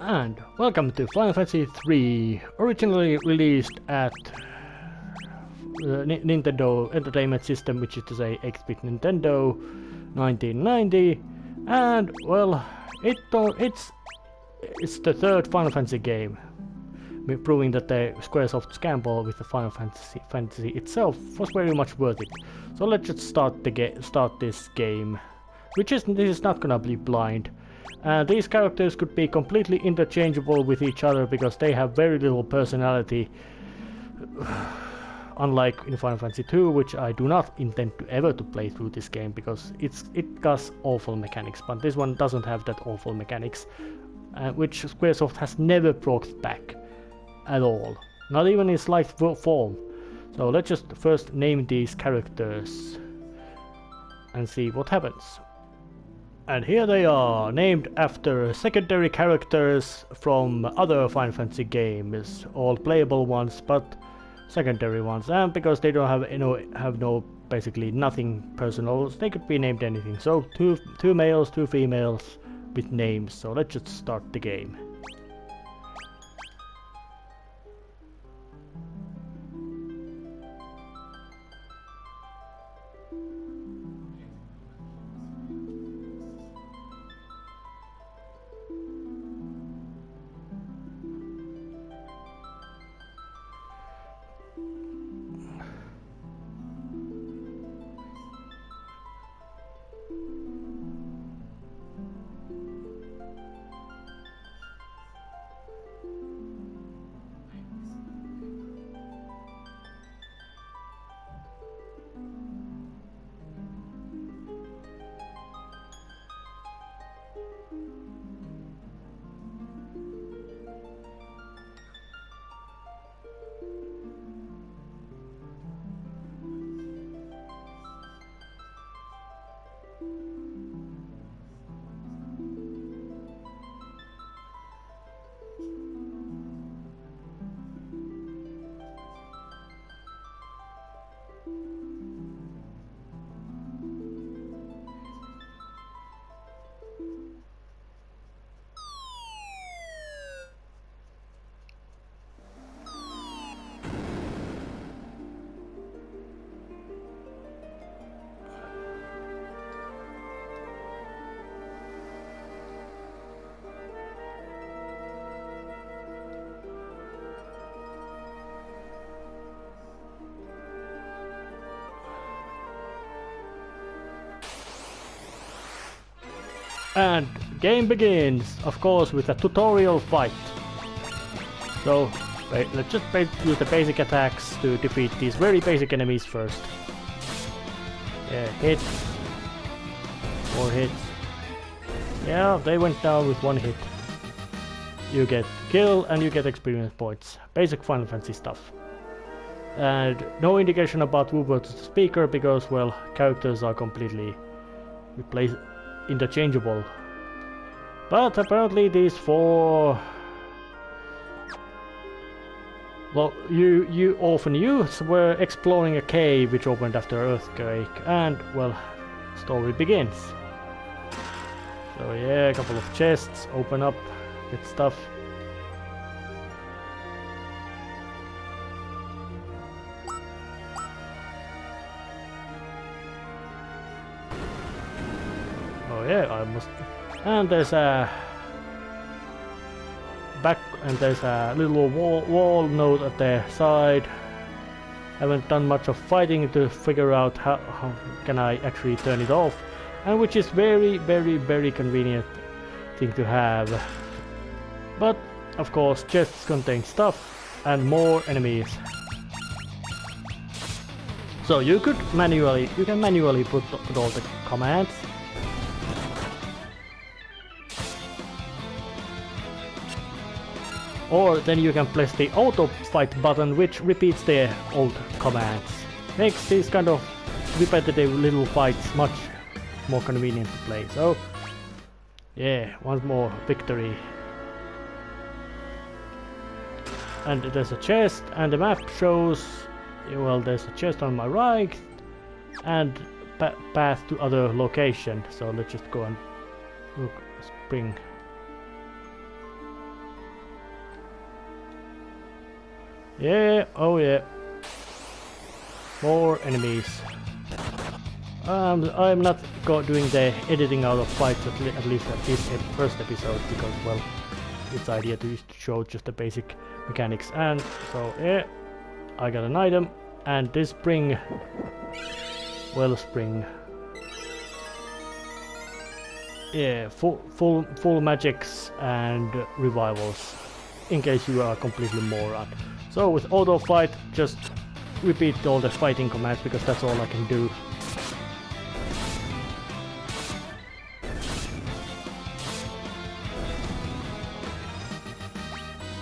And welcome to Final Fantasy III, originally released at Nintendo Entertainment System, which is to say 8-bit Nintendo, 1990. And well, it's the third Final Fantasy game, proving that the Squaresoft's gamble with the Final Fantasy itself was very much worth it. So let's just start this game, this is not gonna be blind. These characters could be completely interchangeable with each other because they have very little personality, unlike in Final Fantasy II, which I do not intend to ever play through this game because it does awful mechanics, but this one doesn't have that awful mechanics, which Squaresoft has never brought back at all, not even in slight form. So let's just first name these characters and see what happens. And here they are, named after secondary characters from other Final Fantasy games, all playable ones, but secondary ones. And because they don't have no basically nothing personal, they could be named anything. So two males, two females with names. So let's just start the game. And game begins, of course, with a tutorial fight. So let's just use the basic attacks to defeat these very basic enemies first. Yeah, hit. 4 hits. Yeah, they went down with 1 hit. You get kill and you get experience points. Basic Final Fantasy stuff. And no indication about who was the speaker because, well, characters are completely interchangeable. But apparently these 4... Well, you orphan youths were exploring a cave which opened after an earthquake, and, well, story begins. So yeah, a couple of chests open up, get stuff. Oh yeah, I must... And there's a... there's a little wall node at the side. Haven't done much of fighting to figure out how can I actually turn it off. And which is very convenient thing to have. But, of course, chests contain stuff and more enemies. So you can manually put all the commands. Or then you can press the auto fight button, which repeats the old commands. Makes these kind of repetitive little fights much more convenient to play. So yeah, one more victory. And there's a chest, and the map shows, well, there's a chest on my right and path to other location. So let's just go and look, spring. Yeah, oh yeah. More enemies. I'm not doing the editing out of fights at least at this first episode because, well, it's idea to show just the basic mechanics. And so yeah, I got an item and this spring, wellspring. Yeah, full magics and revivals, in case you are completely moron. So with auto fight, just repeat all the fighting commands because that's all I can do.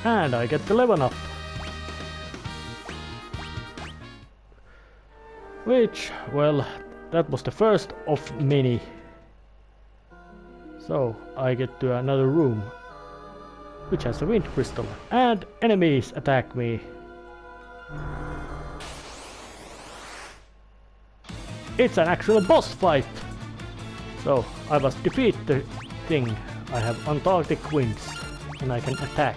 And I get the level up. Which, well, that was the first of many. So I get to another room, which has a wind crystal, and enemies attack me. It's an actual boss fight! So I must defeat the thing. I have Antarctic wings, and I can attack.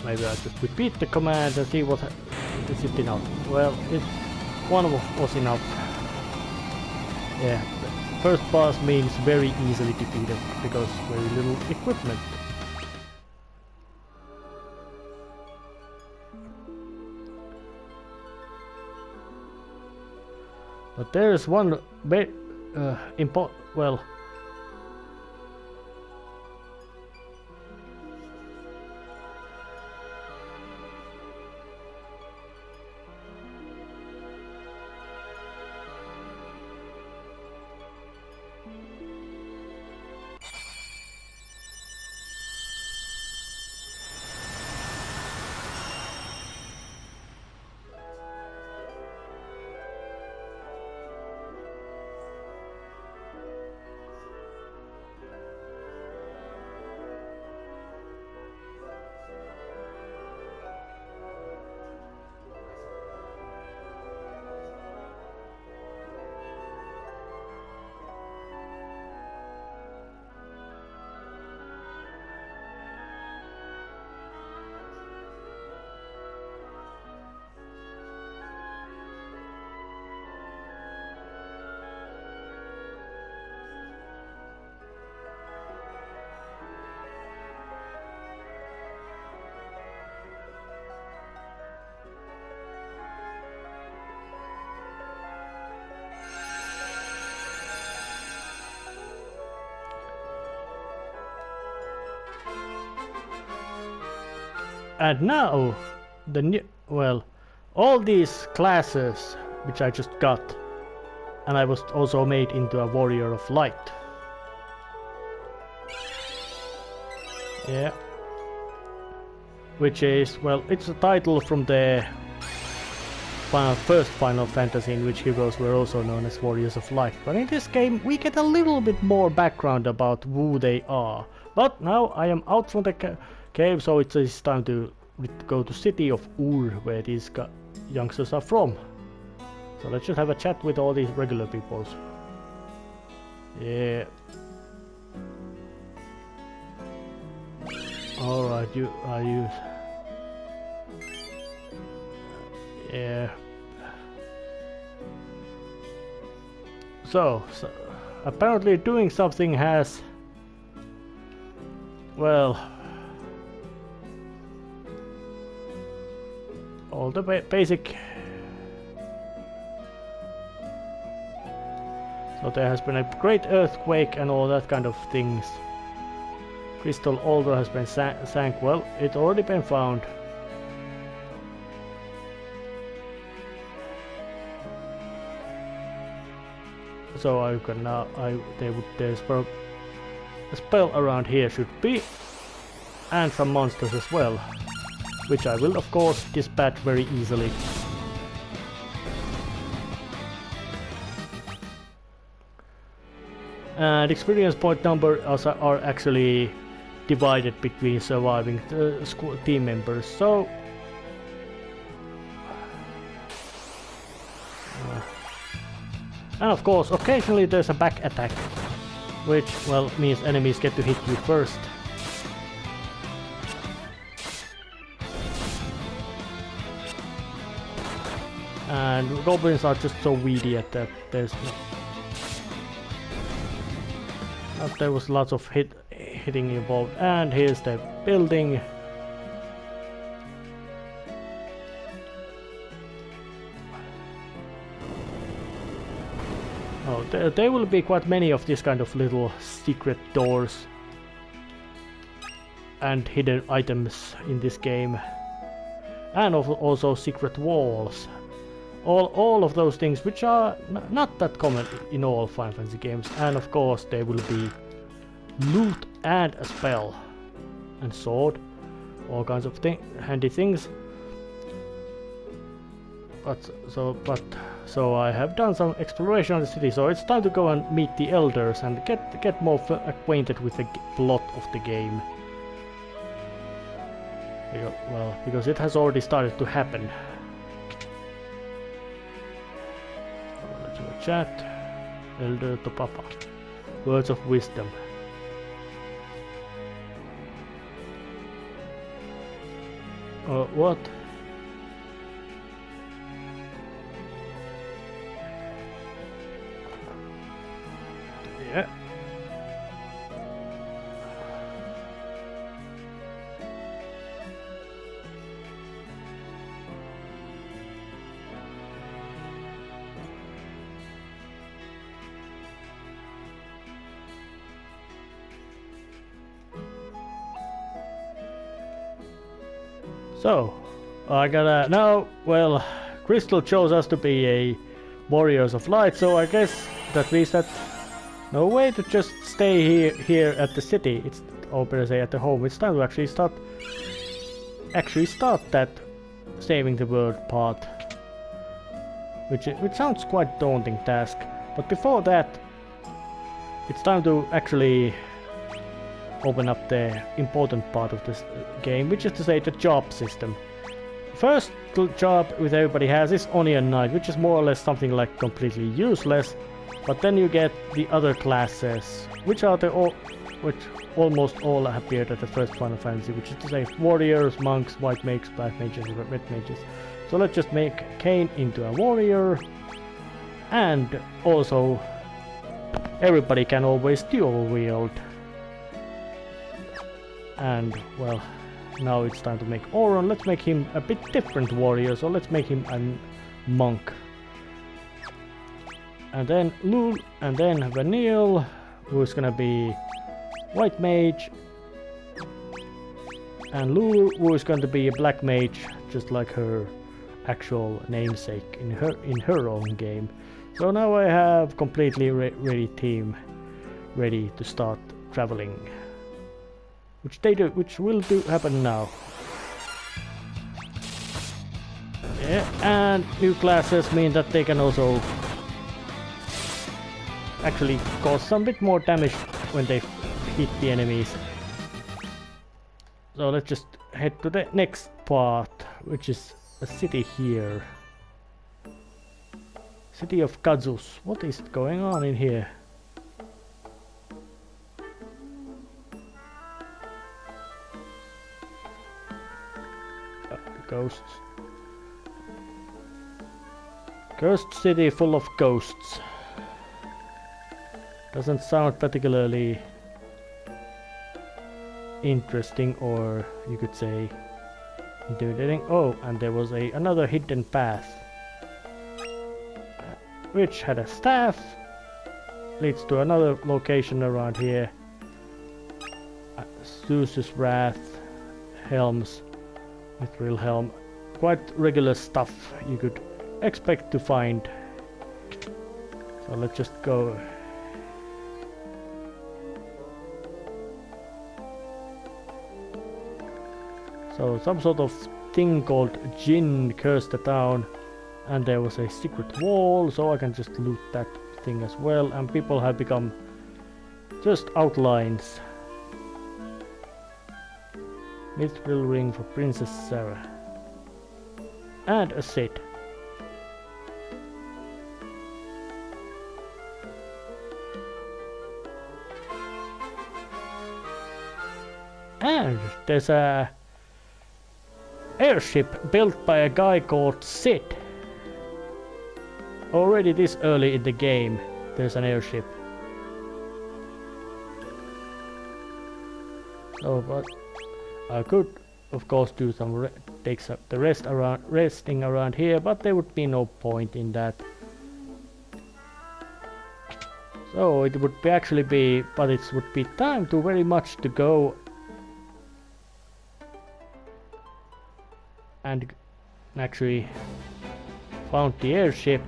Maybe I just repeat the command and see what is it enough. Well, one was enough. Yeah, the first boss means very easily defeated because very little equipment. But there is one well. And now, the new, well, all these classes which I just got, and I was also made into a warrior of light. Yeah. Which is, well, it's a title from the first Final Fantasy in which heroes were also known as warriors of light. But in this game we get a little bit more background about who they are. But now I am out from the cave, so it's time to go to city of Ur, where these youngsters are from. So let's just have a chat with all these regular peoples. Yeah. Alright, you are you. Yeah. So apparently doing something has, well, all the basic. So there has been a great earthquake and all that kind of things. Crystal altar has been sank. Well, it's already been found. So I can now, there's a spell around here should be, and some monsters as well, which I will of course dispatch very easily. And experience point numbers are actually divided between surviving team members. So And of course, occasionally there's a back attack, which, well, means enemies get to hit you first. And goblins are just so weedy at that there's no... There was lots of hitting involved. And here's the building. Oh, there will be quite many of these kind of little secret doors and hidden items in this game. And also secret walls. All of those things which are not that common in all Final Fantasy games. And of course there will be loot and a spell and sword, all kinds of handy things. So I have done some exploration of the city, so it's time to go and meet the elders and get more acquainted with the plot of the game. Because it has already started to happen. Let's do a chat. Elder to Papa. Words of wisdom. What? Yeah. So, I gotta now. Well, Crystal chose us to be a warriors of light, so I guess that means that no way to just stay here at the city. It's, or better say at the home. It's time to actually start that saving the world part, which sounds quite daunting task. But before that, it's time to actually open up the important part of this game, which is to say the job system. First job which everybody has is Onion Knight, which is more or less something like completely useless. But then you get the other classes, which are which almost all appeared at the first Final Fantasy, which is to say warriors, monks, white mages, black mages, and red mages. So let's just make Kain into a warrior, and also everybody can always dual wield. And well, now it's time to make Auron. Let's make him a bit different warrior, so let's make him a monk. And then Lul, and then Vanille, who's gonna be white mage, and Lul, who is going to be a black mage, just like her actual namesake in her own game. So now I have completely ready team, ready to start traveling, which will happen now. Yeah, and new classes mean that they can also actually cause some bit more damage when they hit the enemies. So let's just head to the next part, which is a city here. City of Kazus. What is going on in here? Ghosts. Cursed city full of ghosts. Doesn't sound particularly interesting, or you could say intimidating. Oh, and there was another hidden path, which had a staff, leads to another location around here. Zeus's Wrath, Helms, Mithril Helm, quite regular stuff you could expect to find. So let's just go. So some sort of thing called Jinn cursed the town, and there was a secret wall, so I can just loot that thing as well, and people have become just outlines. Mithril ring for Princess Sarah. And a Sid. there's a airship built by a guy called Sid. Already this early in the game, there's an airship. So, but I could, of course, do some resting around here, but there would be no point in that. So it would but it would be time to very much to go and actually found the airship.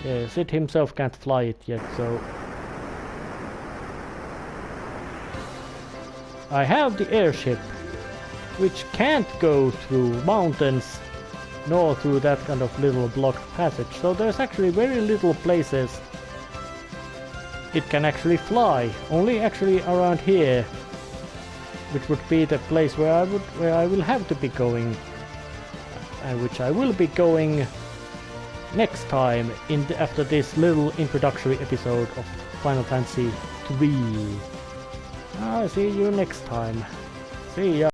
Yeah, Sid himself can't fly it yet, so I have the airship, which can't go through mountains nor through that kind of little blocked passage, so there's actually very little places it can actually fly, only actually around here, which would be the place where I will have to be going, and which I will be going next time after this little introductory episode of Final Fantasy 3. I'll see you next time. See ya.